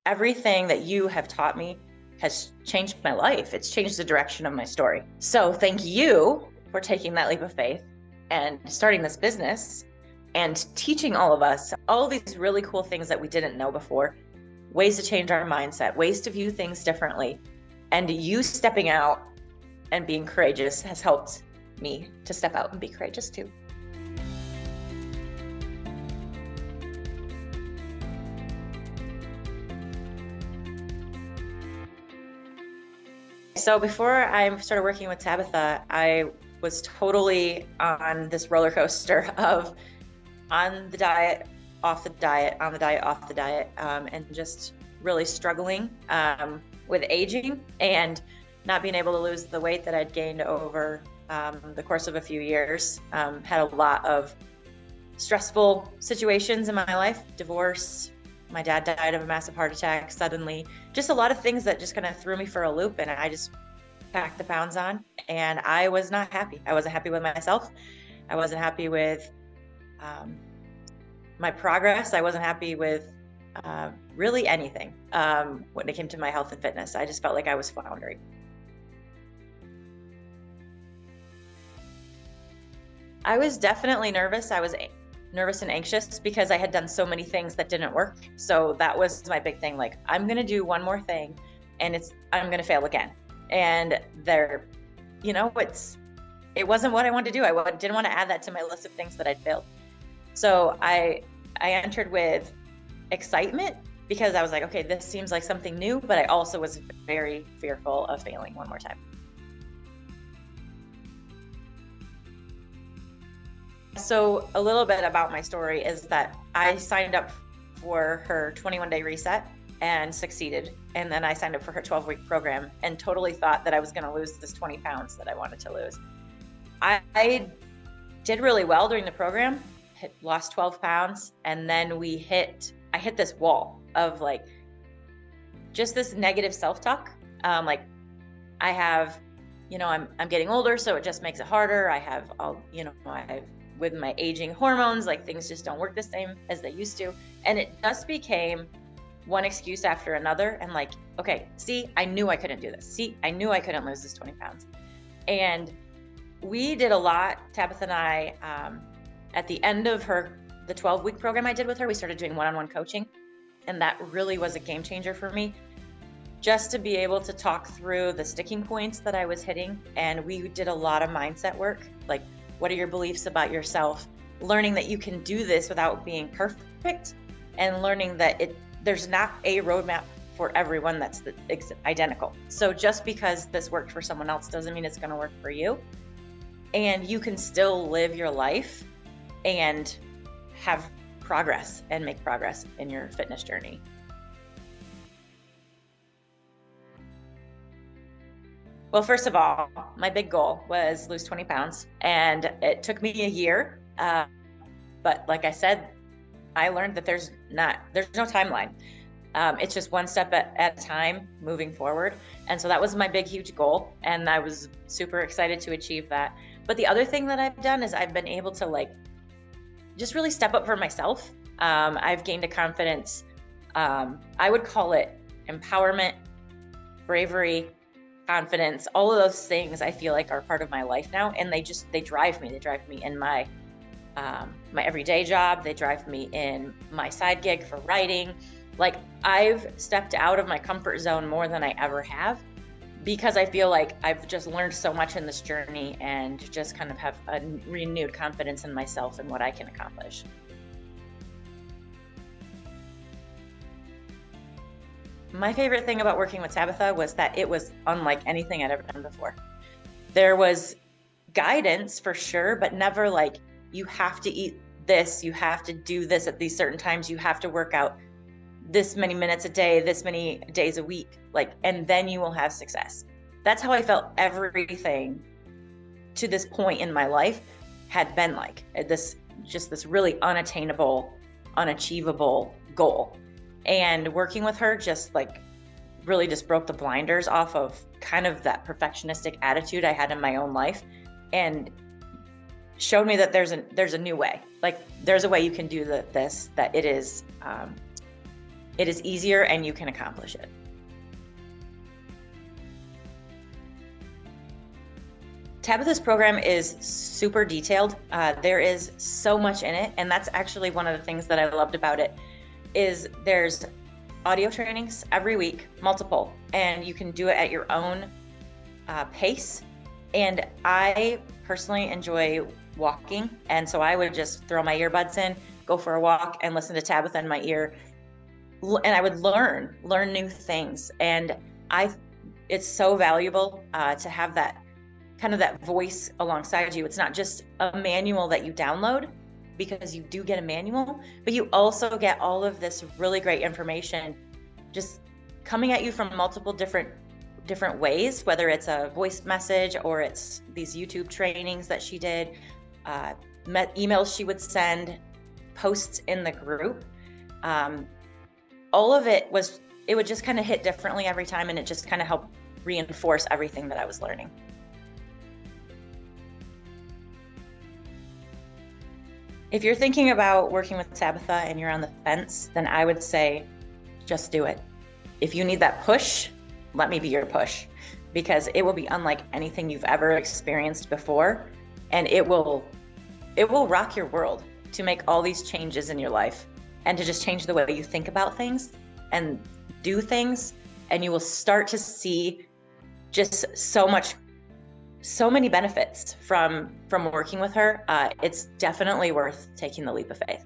everything that you have taught me has changed my life. It's changed the direction of my story. So thank you for taking that leap of faith and starting this business and teaching all of us all of these really cool things that we didn't know before, ways to change our mindset, ways to view things differently. And you stepping out and being courageous has helped me to step out and be courageous too. So before I started working with Tabitha, I was totally on this roller coaster of on the diet, off the diet, on the diet, off the diet, and just really struggling with aging and not being able to lose the weight that I'd gained over the course of a few years. Had a lot of stressful situations in my life, divorce. My dad died of a massive heart attack suddenly. Just a lot of things that just kind of threw me for a loop, and I just packed the pounds on, and I was not happy. I wasn't happy with myself. I wasn't happy with my progress. I wasn't happy with really anything when it came to my health and fitness. I just felt like I was floundering. I was definitely nervous. I was nervous and anxious because I had done so many things that didn't work. So that was my big thing. Like, I'm going to do one more thing and I'm going to fail again. And it wasn't what I wanted to do. I didn't want to add that to my list of things that I'd failed. So I entered with excitement because I was like, okay, this seems like something new, but I also was very fearful of failing one more time. So a little bit about my story is that I signed up for her 21-day reset and succeeded. And then I signed up for her 12-week program and totally thought that I was going to lose this 20 pounds that I wanted to lose. I did really well during the program, lost 12 pounds. And then I hit this wall of like, just this negative self-talk. Like I have, I'm getting older, so it just makes it harder. I have with my aging hormones, like things just don't work the same as they used to. And it just became one excuse after another. And like, okay, see, I knew I couldn't do this. See, I knew I couldn't lose this 20 pounds. And we did a lot, Tabitha and I, at the end of the 12-week program I did with her, we started doing one-on-one coaching. And that really was a game changer for me, just to be able to talk through the sticking points that I was hitting. And we did a lot of mindset work, like, what are your beliefs about yourself? Learning that you can do this without being perfect, and learning that there's not a roadmap for everyone that's identical. So just because this worked for someone else doesn't mean it's going to work for you. And you can still live your life and have progress and make progress in your fitness journey. Well, first of all, my big goal was lose 20 pounds, and it took me a year. But like I said, I learned that there's no timeline. It's just one step at a time moving forward. And so that was my big, huge goal. And I was super excited to achieve that. But the other thing that I've done is I've been able to just really step up for myself. I've gained a confidence. I would call it empowerment, bravery, confidence. All of those things I feel like are part of my life now. And they drive me. They drive me in my everyday job. They drive me in my side gig for writing. Like, I've stepped out of my comfort zone more than I ever have, because I feel like I've just learned so much in this journey and just kind of have a renewed confidence in myself and what I can accomplish. My favorite thing about working with Tabitha was that it was unlike anything I'd ever done before. There was guidance for sure, but never like, you have to eat this, you have to do this at these certain times, you have to work out this many minutes a day, this many days a week, and then you will have success. That's how I felt everything to this point in my life had been like, this really unattainable, unachievable goal. And working with her really just broke the blinders off of kind of that perfectionistic attitude I had in my own life, and showed me that there's a new way. Like, there's a way you can do this, that it is It is easier and you can accomplish it. Tabitha's program is super detailed. There is so much in it, and that's actually one of the things that I loved about it. Is there's audio trainings every week, multiple, and you can do it at your own pace. And I personally enjoy walking, and so I would just throw my earbuds in, go for a walk, and listen to Tabitha in my ear, and I would learn new things. And it's so valuable to have that kind of that voice alongside you. It's not just a manual that you download, because you do get a manual, but you also get all of this really great information just coming at you from multiple different ways, whether it's a voice message or it's these YouTube trainings that she did, emails she would send, posts in the group. All of it would just kind of hit differently every time, and it just kind of helped reinforce everything that I was learning. If you're thinking about working with Tabitha and you're on the fence, then I would say, just do it. If you need that push, let me be your push, because it will be unlike anything you've ever experienced before. And it will rock your world to make all these changes in your life, and to just change the way you think about things and do things. And you will start to see just so many benefits from working with her. It's definitely worth taking the leap of faith.